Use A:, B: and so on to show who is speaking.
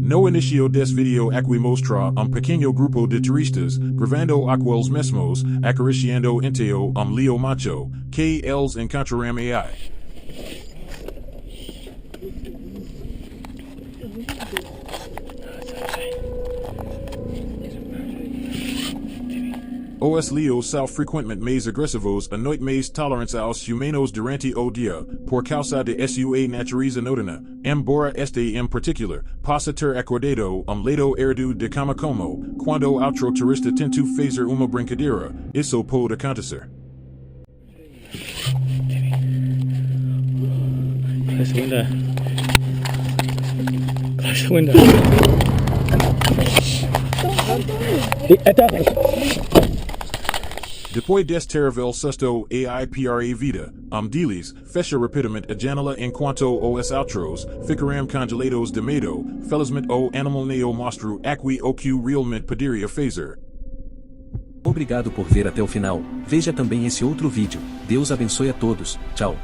A: No inicio des video aqui mostra pequeno grupo de turistas, gravando aqueles mesmos, acariciando enteo leo macho, que eles encontraram aí. Os leos são frequentemente mais agressivos e noite mais tolerantes aos humanos durante o dia, por causa de sua natureza noturna, embora este em particular possa ter acordado lado errado de cama como, quando outro turista tenta fazer uma brincadeira, isso pode acontecer. Depois deste terrível susto para vida, deles, fecha rapidamente a janela enquanto os outros ficarão congelados de medo, felizmente o animal não mostra aqui o que realmente poderia fazer.
B: Obrigado por ver até o final, veja também esse outro vídeo, Deus abençoe a todos, tchau.